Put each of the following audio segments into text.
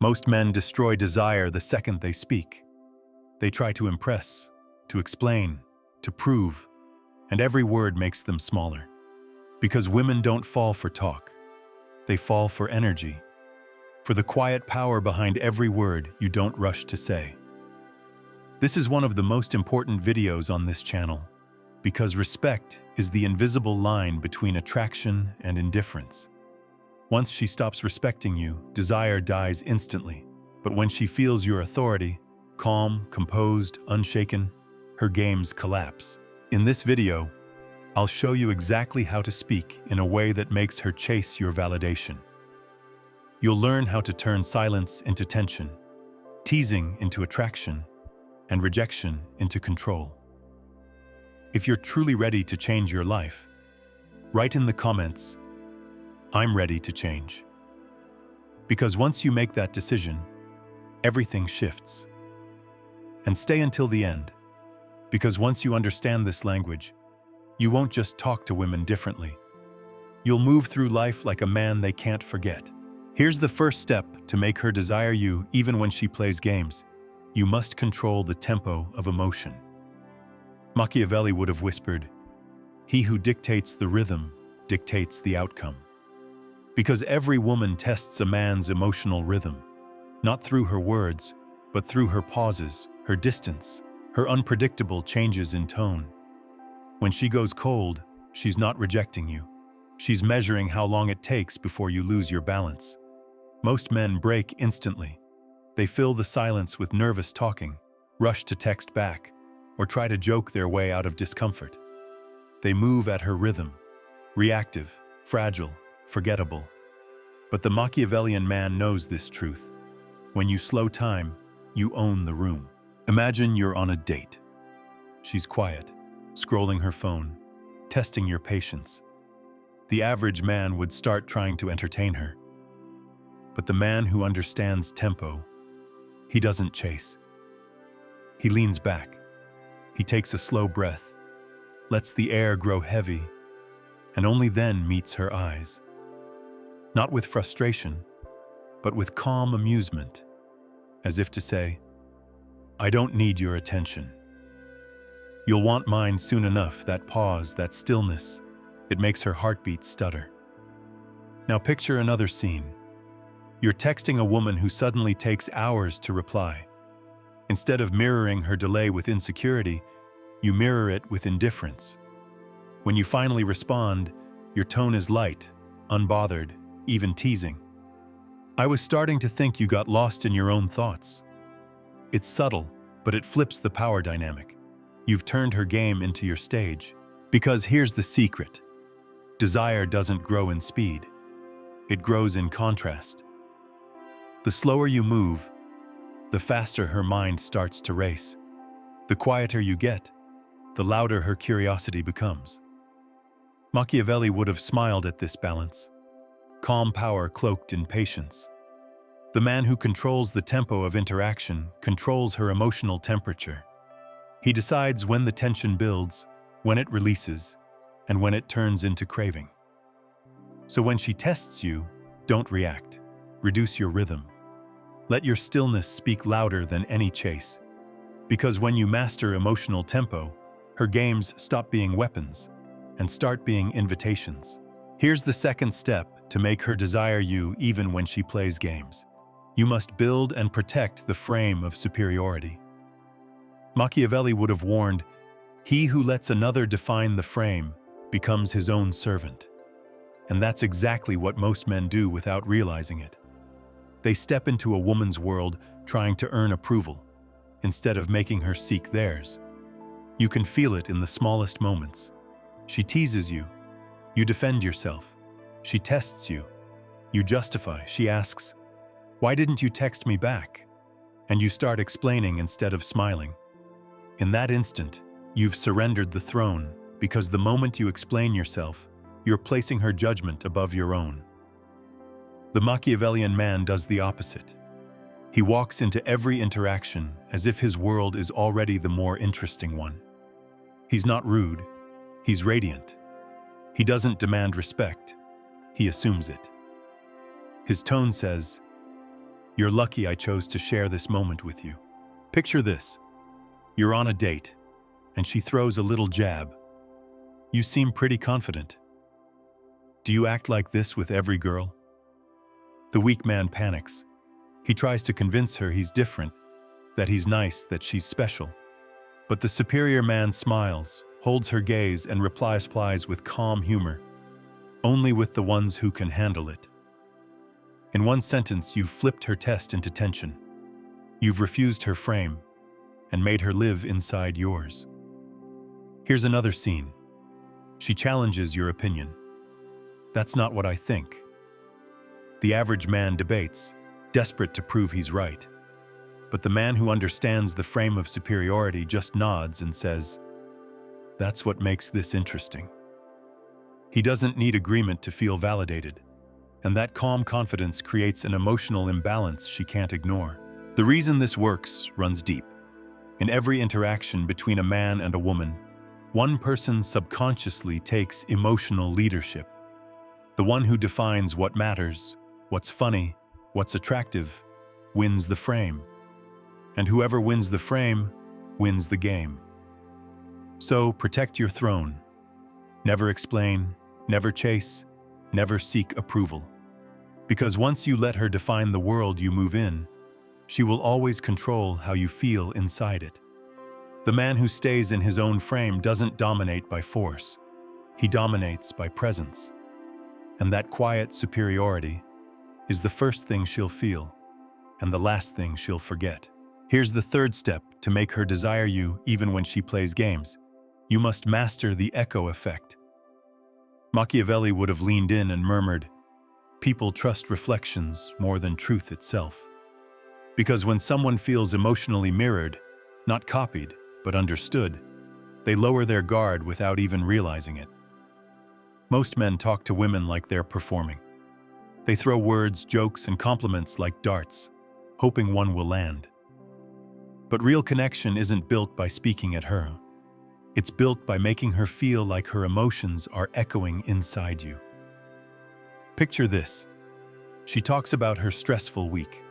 Most men destroy desire the second they speak. They try to impress, to explain, to prove, and every word makes them smaller. Because women don't fall for talk. They fall for energy, for the quiet power behind every word you don't rush to say. This is one of the most important videos on this channel, because respect is the invisible line between attraction and indifference. Once she stops respecting you, desire dies instantly. But when she feels your authority, calm, composed, unshaken, her games collapse. In this video, I'll show you exactly how to speak in a way that makes her chase your validation. You'll learn how to turn silence into tension, teasing into attraction, and rejection into control. If you're truly ready to change your life, write in the comments, "I'm ready to change." Because once you make that decision, everything shifts. And stay until the end, because once you understand this language, you won't just talk to women differently. You'll move through life like a man they can't forget. Here's the first step to make her desire you even when she plays games. You must control the tempo of emotion. Machiavelli would have whispered, "He who dictates the rhythm dictates the outcome." Because every woman tests a man's emotional rhythm, not through her words, but through her pauses, her distance, her unpredictable changes in tone. When she goes cold, she's not rejecting you. She's measuring how long it takes before you lose your balance. Most men break instantly. They fill the silence with nervous talking, rush to text back, or try to joke their way out of discomfort. They move at her rhythm, reactive, fragile, forgettable. But the Machiavellian man knows this truth. When you slow time, you own the room. Imagine you're on a date. She's quiet, scrolling her phone, testing your patience. The average man would start trying to entertain her. But the man who understands tempo, he doesn't chase. He leans back. He takes a slow breath, lets the air grow heavy, and only then meets her eyes. Not with frustration, but with calm amusement, as if to say, "I don't need your attention. You'll want mine soon enough." That pause, that stillness, it makes her heartbeat stutter. Now picture another scene. You're texting a woman who suddenly takes hours to reply. Instead of mirroring her delay with insecurity, you mirror it with indifference. When you finally respond, your tone is light, unbothered, even teasing. "I was starting to think you got lost in your own thoughts." It's subtle, but it flips the power dynamic. You've turned her game into your stage. Because here's the secret. Desire doesn't grow in speed. It grows in contrast. The slower you move, the faster her mind starts to race. The quieter you get, the louder her curiosity becomes. Machiavelli would have smiled at this balance. Calm power cloaked in patience. The man who controls the tempo of interaction controls her emotional temperature. He decides when the tension builds, when it releases, and when it turns into craving. So when she tests you, don't react. Reduce your rhythm. Let your stillness speak louder than any chase. Because when you master emotional tempo, her games stop being weapons and start being invitations. Here's the second step to make her desire you even when she plays games. You must build and protect the frame of superiority. Machiavelli would have warned, "He who lets another define the frame becomes his own servant." And that's exactly what most men do without realizing it. They step into a woman's world trying to earn approval, instead of making her seek theirs. You can feel it in the smallest moments. She teases you. You defend yourself. She tests you. You justify. She asks, "Why didn't you text me back?" And you start explaining instead of smiling. In that instant, you've surrendered the throne, because the moment you explain yourself, you're placing her judgment above your own. The Machiavellian man does the opposite. He walks into every interaction as if his world is already the more interesting one. He's not rude. He's radiant. He doesn't demand respect. He assumes it. His tone says, You're lucky I chose to share this moment with you. Picture this. You're on a date, and she throws a little jab. You seem pretty confident. Do you act like this with every girl? The weak man panics. He tries to convince her he's different, that he's nice, that she's special. But the superior man smiles, holds her gaze, and replies with calm humor. Only with the ones who can handle it. In one sentence, you've flipped her test into tension. You've refused her frame and made her live inside yours. Here's another scene. She challenges your opinion. That's not what I think. The average man debates, desperate to prove he's right. But the man who understands the frame of superiority just nods and says, "That's what makes this interesting." He doesn't need agreement to feel validated, and that calm confidence creates an emotional imbalance she can't ignore. The reason this works runs deep. In every interaction between a man and a woman, one person subconsciously takes emotional leadership. The one who defines what matters, what's funny, what's attractive, wins the frame. And whoever wins the frame wins the game. So protect your throne. Never explain, never chase, never seek approval. Because once you let her define the world you move in, she will always control how you feel inside it. The man who stays in his own frame doesn't dominate by force. He dominates by presence. And that quiet superiority is the first thing she'll feel, and the last thing she'll forget. Here's the third step to make her desire you even when she plays games. You must master the echo effect. Machiavelli would have leaned in and murmured, "People trust reflections more than truth itself." Because when someone feels emotionally mirrored, not copied, but understood, they lower their guard without even realizing it. Most men talk to women like they're performing. They throw words, jokes, and compliments like darts, hoping one will land. But real connection isn't built by speaking at her. It's built by making her feel like her emotions are echoing inside you. Picture this. She talks about her stressful week.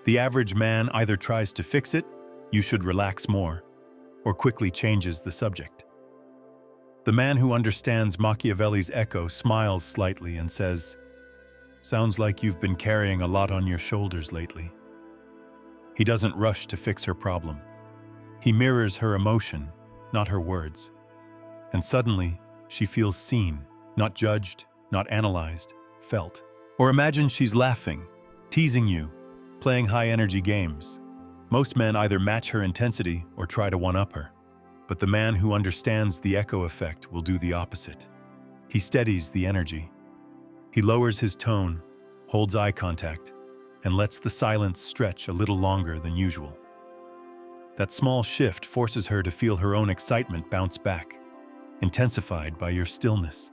The average man either tries to fix it, "You should relax more," or quickly changes the subject. The man who understands Machiavelli's echo smiles slightly and says, "Sounds like you've been carrying a lot on your shoulders lately." He doesn't rush to fix her problem. He mirrors her emotion, not her words. And suddenly, she feels seen, not judged, not analyzed, felt. Or imagine she's laughing, teasing you, playing high-energy games. Most men either match her intensity or try to one-up her. But the man who understands the echo effect will do the opposite. He steadies the energy. He lowers his tone, holds eye contact, and lets the silence stretch a little longer than usual. That small shift forces her to feel her own excitement bounce back, intensified by your stillness.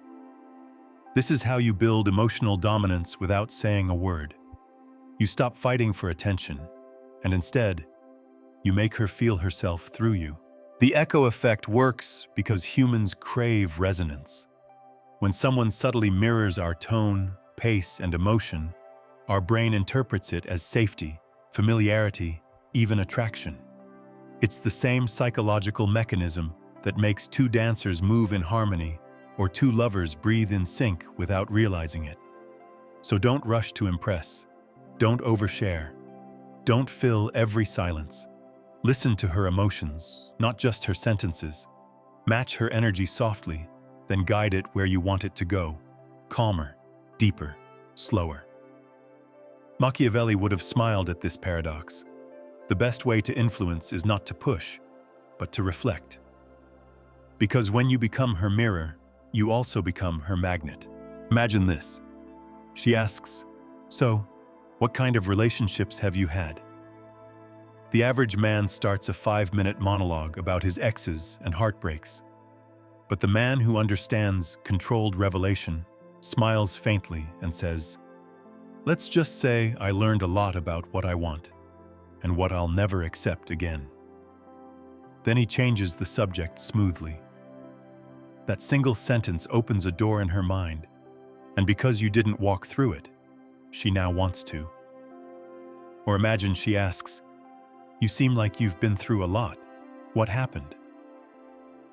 This is how you build emotional dominance without saying a word. You stop fighting for attention, and instead, you make her feel herself through you. The echo effect works because humans crave resonance. When someone subtly mirrors our tone, pace, and emotion, our brain interprets it as safety, familiarity, even attraction. It's the same psychological mechanism that makes two dancers move in harmony or two lovers breathe in sync without realizing it. So don't rush to impress. Don't overshare. Don't fill every silence. Listen to her emotions, not just her sentences. Match her energy softly, then guide it where you want it to go. Calmer, deeper, slower. Machiavelli would have smiled at this paradox. The best way to influence is not to push, but to reflect. Because when you become her mirror, you also become her magnet. Imagine this. She asks, "So, what kind of relationships have you had?" The average man starts a 5-minute monologue about his exes and heartbreaks. But the man who understands controlled revelation smiles faintly and says, "Let's just say I learned a lot about what I want and what I'll never accept again." Then he changes the subject smoothly. That single sentence opens a door in her mind, and because you didn't walk through it, she now wants to. Or imagine she asks, "You seem like you've been through a lot. What happened?"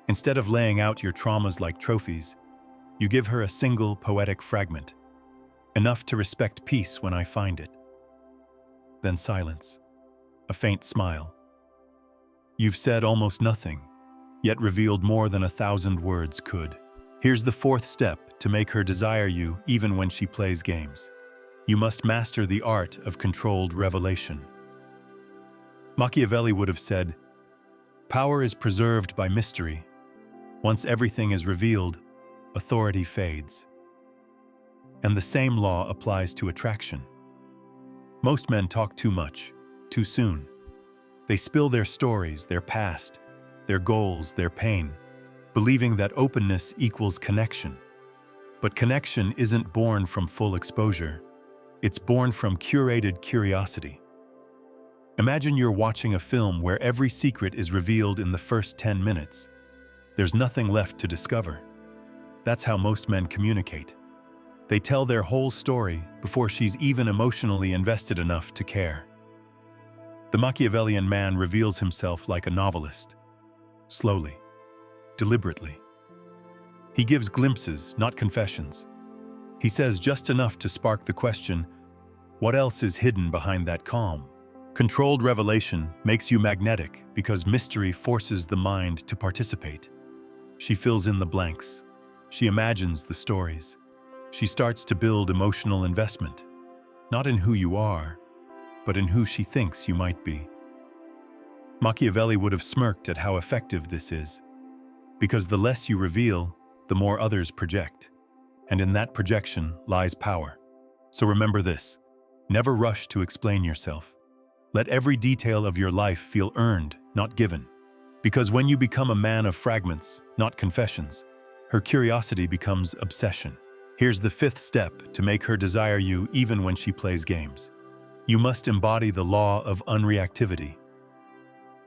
Instead of laying out your traumas like trophies, you give her a single poetic fragment, enough to respect peace when I find it. Then silence, a faint smile. You've said almost nothing, yet revealed more than 1,000 words could. Here's the fourth step to make her desire you even when she plays games. You must master the art of controlled revelation. Machiavelli would have said, "Power is preserved by mystery. Once everything is revealed, authority fades." And the same law applies to attraction. Most men talk too much, too soon. They spill their stories, their past, their goals, their pain, believing that openness equals connection. But connection isn't born from full exposure. It's born from curated curiosity. Imagine you're watching a film where every secret is revealed in the first 10 minutes. There's nothing left to discover. That's how most men communicate. They tell their whole story before she's even emotionally invested enough to care. The Machiavellian man reveals himself like a novelist, slowly, deliberately. He gives glimpses, not confessions. He says just enough to spark the question, what else is hidden behind that calm? Controlled revelation makes you magnetic because mystery forces the mind to participate. She fills in the blanks. She imagines the stories. She starts to build emotional investment, not in who you are, but in who she thinks you might be. Machiavelli would have smirked at how effective this is, because the less you reveal, the more others project, and in that projection lies power. So remember this, never rush to explain yourself. Let every detail of your life feel earned, not given. Because when you become a man of fragments, not confessions, her curiosity becomes obsession. Here's the fifth step to make her desire you even when she plays games. You must embody the law of unreactivity.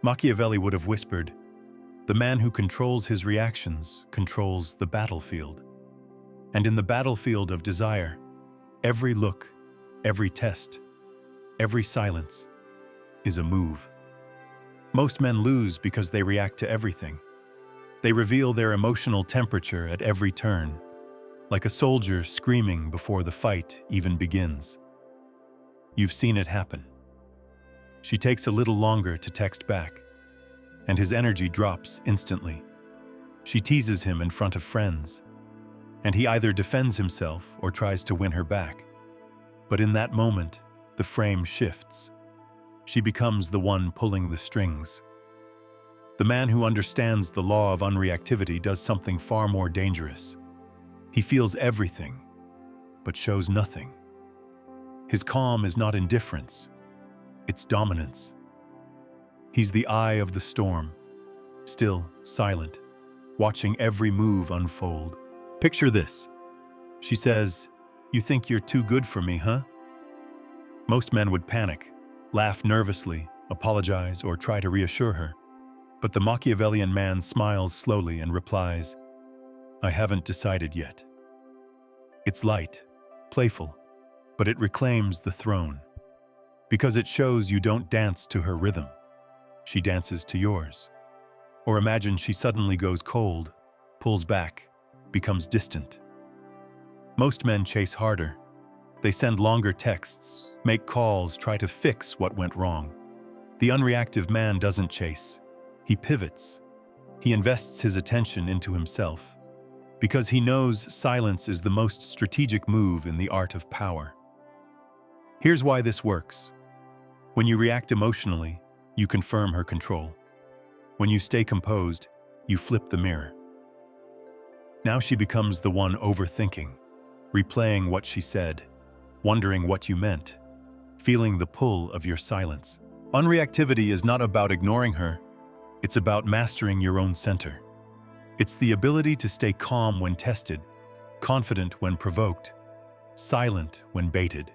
Machiavelli would have whispered, "The man who controls his reactions controls the battlefield." And in the battlefield of desire, every look, every test, every silence is a move. Most men lose because they react to everything. They reveal their emotional temperature at every turn, like a soldier screaming before the fight even begins. You've seen it happen. She takes a little longer to text back, and his energy drops instantly. She teases him in front of friends, and he either defends himself or tries to win her back. But in that moment, the frame shifts. She becomes the one pulling the strings. The man who understands the law of unreactivity does something far more dangerous. He feels everything, but shows nothing. His calm is not indifference, it's dominance. He's the eye of the storm, still, silent, watching every move unfold. Picture this. She says, "You think you're too good for me, huh?" Most men would panic, laugh nervously, apologize, or try to reassure her. But the Machiavellian man smiles slowly and replies, "I haven't decided yet." It's light, playful, but it reclaims the throne. Because it shows you don't dance to her rhythm. She dances to yours. Or imagine she suddenly goes cold, pulls back, becomes distant. Most men chase harder. They send longer texts, make calls, try to fix what went wrong. The unreactive man doesn't chase. He pivots. He invests his attention into himself, because he knows silence is the most strategic move in the art of power. Here's why this works. When you react emotionally, you confirm her control. When you stay composed, you flip the mirror. Now she becomes the one overthinking, replaying what she said, wondering what you meant, feeling the pull of your silence. Unreactivity is not about ignoring her, it's about mastering your own center. It's the ability to stay calm when tested, confident when provoked, silent when baited.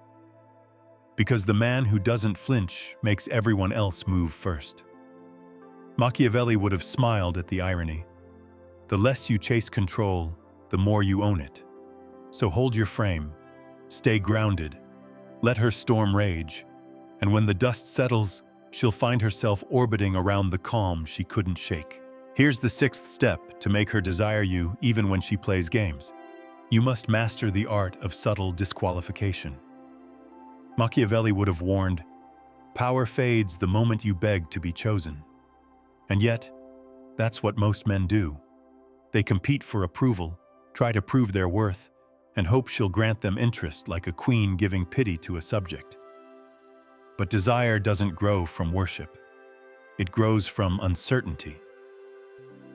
Because the man who doesn't flinch makes everyone else move first. Machiavelli would have smiled at the irony. The less you chase control, the more you own it. So hold your frame, stay grounded, let her storm rage, And when the dust settles, she'll find herself orbiting around the calm she couldn't shake. Here's the sixth step to make her desire you even when she plays games. You must master the art of subtle disqualification. Machiavelli would have warned, power fades the moment you beg to be chosen. And yet, that's what most men do. They compete for approval, try to prove their worth, and hope she'll grant them interest like a queen giving pity to a subject. But desire doesn't grow from worship. It grows from uncertainty.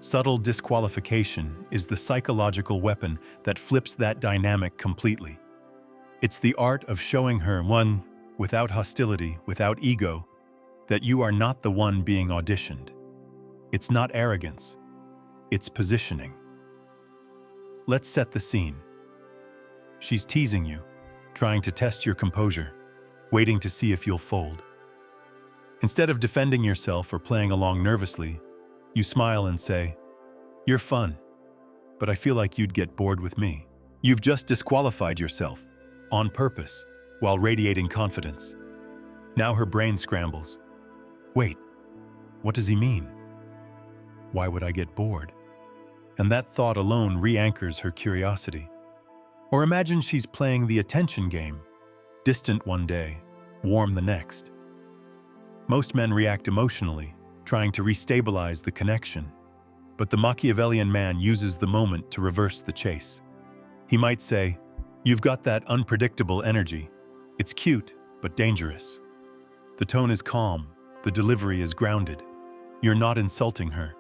Subtle disqualification is the psychological weapon that flips that dynamic completely. It's the art of showing her, one, without hostility, without ego, that you are not the one being auditioned. It's not arrogance. It's positioning. Let's set the scene. She's teasing you, trying to test your composure, waiting to see if you'll fold. Instead of defending yourself or playing along nervously, you smile and say, "You're fun, but I feel like you'd get bored with me." You've just disqualified yourself, on purpose, while radiating confidence. Now her brain scrambles. Wait, what does he mean? Why would I get bored? And that thought alone re-anchors her curiosity. Or imagine she's playing the attention game, distant one day, warm the next. Most men react emotionally, trying to restabilize the connection. But the Machiavellian man uses the moment to reverse the chase. He might say, "You've got that unpredictable energy. It's cute, but dangerous." The tone is calm, the delivery is grounded. You're not insulting her.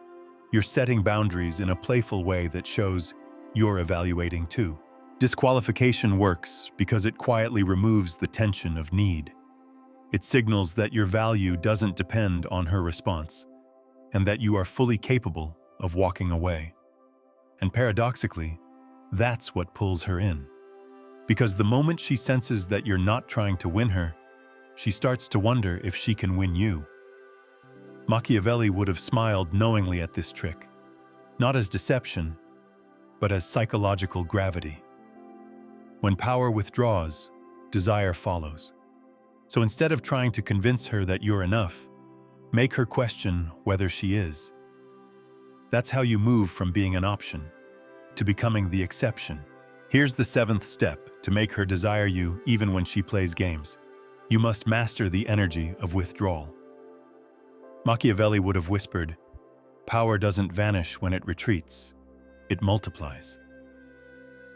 You're setting boundaries in a playful way that shows you're evaluating too. Disqualification works because it quietly removes the tension of need. It signals that your value doesn't depend on her response, and that you are fully capable of walking away. And paradoxically, that's what pulls her in. Because the moment she senses that you're not trying to win her, she starts to wonder if she can win you. Machiavelli would have smiled knowingly at this trick, not as deception, but as psychological gravity. When power withdraws, desire follows. So instead of trying to convince her that you're enough, make her question whether she is. That's how you move from being an option to becoming the exception. Here's the seventh step to make her desire you even when she plays games. You must master the energy of withdrawal. Machiavelli would have whispered, power doesn't vanish when it retreats, it multiplies.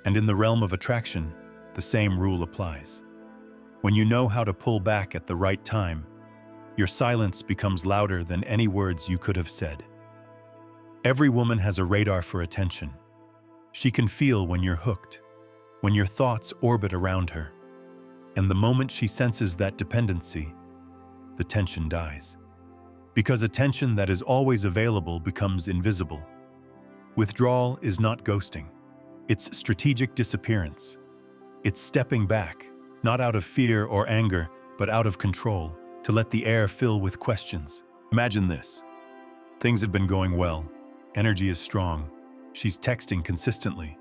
And in the realm of attraction, the same rule applies. When you know how to pull back at the right time, your silence becomes louder than any words you could have said. Every woman has a radar for attention. She can feel when you're hooked, when your thoughts orbit around her. And the moment she senses that dependency, the tension dies. Because attention that is always available becomes invisible. Withdrawal is not ghosting. It's strategic disappearance. It's stepping back, not out of fear or anger, but out of control, to let the air fill with questions. Imagine this. Things have been going well. Energy is strong. She's texting consistently.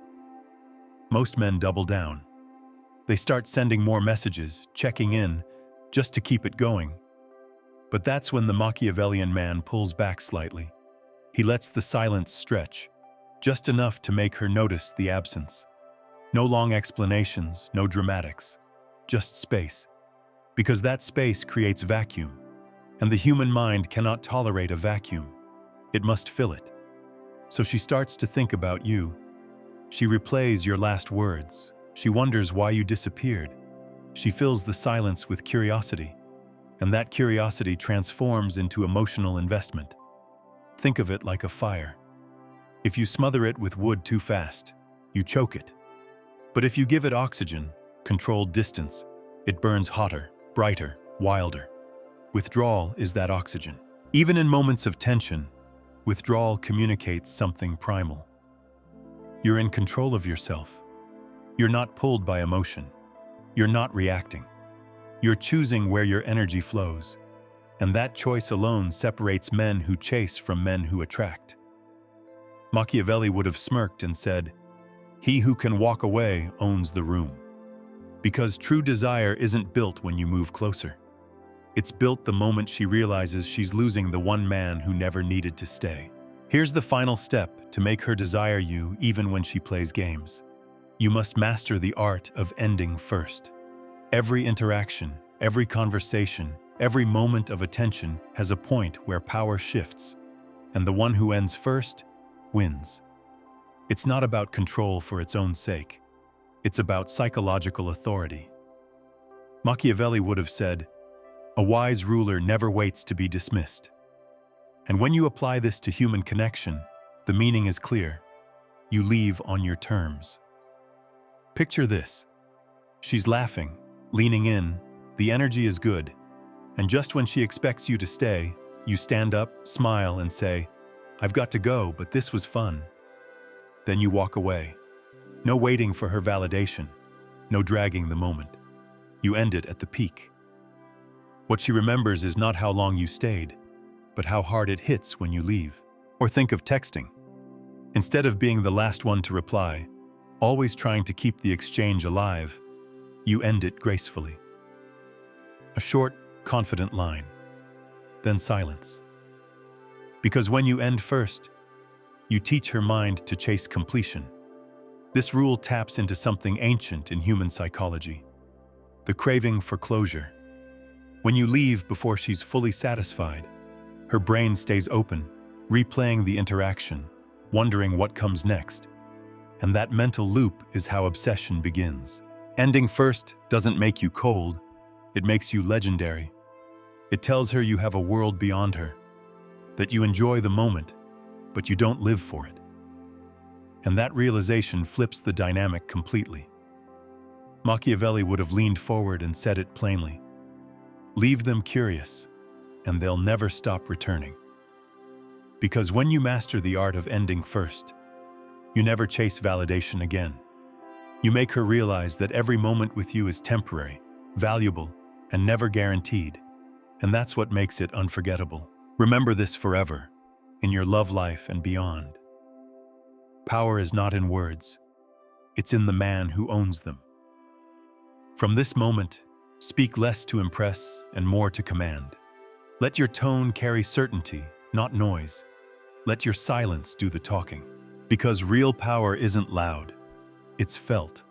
Most men double down. They start sending more messages, checking in, just to keep it going. But that's when the Machiavellian man pulls back slightly. He lets the silence stretch, just enough to make her notice the absence. No long explanations, no dramatics, just space. Because that space creates vacuum, and the human mind cannot tolerate a vacuum. It must fill it. So she starts to think about you. She replays your last words. She wonders why you disappeared. She fills the silence with curiosity, and that curiosity transforms into emotional investment. Think of it like a fire. If you smother it with wood too fast, you choke it. But if you give it oxygen, controlled distance, it burns hotter, brighter, wilder. Withdrawal is that oxygen. Even in moments of tension, withdrawal communicates something primal. You're in control of yourself. You're not pulled by emotion. You're not reacting. You're choosing where your energy flows. And that choice alone separates men who chase from men who attract. Machiavelli would have smirked and said, "He who can walk away owns the room." Because true desire isn't built when you move closer. It's built the moment she realizes she's losing the one man who never needed to stay. Here's the final step to make her desire you even when she plays games. You must master the art of ending first. Every interaction, every conversation, every moment of attention has a point where power shifts, and the one who ends first wins. It's not about control for its own sake. It's about psychological authority. Machiavelli would have said, "A wise ruler never waits to be dismissed." And when you apply this to human connection, the meaning is clear. You leave on your terms. Picture this. She's laughing, leaning in, the energy is good, and just when she expects you to stay, you stand up, smile, and say, "I've got to go, but this was fun." Then you walk away. No waiting for her validation, no dragging the moment. You end it at the peak. What she remembers is not how long you stayed, but how hard it hits when you leave. Or think of texting. Instead of being the last one to reply, always trying to keep the exchange alive, you end it gracefully. A short, confident line, then silence. Because when you end first, you teach her mind to chase completion. This rule taps into something ancient in human psychology, the craving for closure. When you leave before she's fully satisfied, her brain stays open, replaying the interaction, wondering what comes next. And that mental loop is how obsession begins. Ending first doesn't make you cold, it makes you legendary. It tells her you have a world beyond her, that you enjoy the moment, but you don't live for it. And that realization flips the dynamic completely. Machiavelli would have leaned forward and said it plainly. Leave them curious, and they'll never stop returning. Because when you master the art of ending first, you never chase validation again. You make her realize that every moment with you is temporary, valuable, and never guaranteed. And that's what makes it unforgettable. Remember this forever, in your love life and beyond. Power is not in words, it's in the man who owns them. From this moment, speak less to impress and more to command. Let your tone carry certainty, not noise. Let your silence do the talking. Because real power isn't loud, it's felt.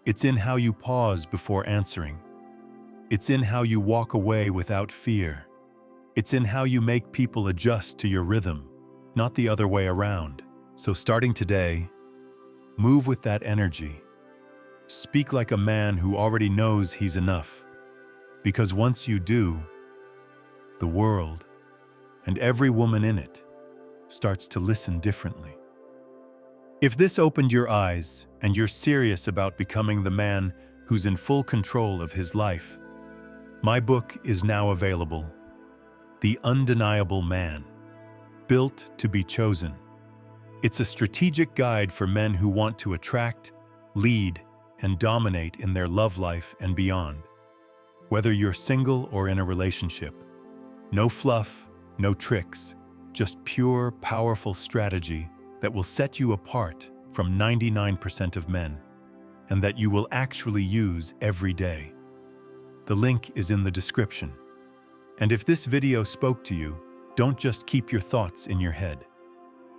It's in how you pause before answering. It's in how you walk away without fear. It's in how you make people adjust to your rhythm, not the other way around. So starting today, move with that energy. Speak like a man who already knows he's enough. Because once you do, the world, and every woman in it, starts to listen differently. If this opened your eyes and you're serious about becoming the man who's in full control of his life, my book is now available. The Undeniable Man, Built to be Chosen. It's a strategic guide for men who want to attract, lead, and dominate in their love life and beyond. Whether you're single or in a relationship, no fluff, no tricks, just pure, powerful strategy that will set you apart from 99% of men, and that you will actually use every day. The link is in the description. And if this video spoke to you, don't just keep your thoughts in your head.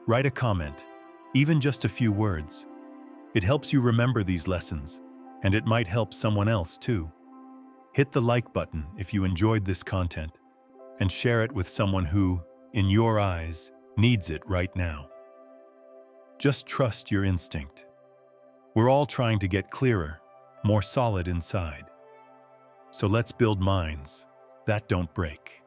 Write a comment, even just a few words. It helps you remember these lessons, and it might help someone else too. Hit the like button if you enjoyed this content, and share it with someone who, in your eyes, needs it right now. Just trust your instinct. We're all trying to get clearer, more solid inside. So let's build minds that don't break.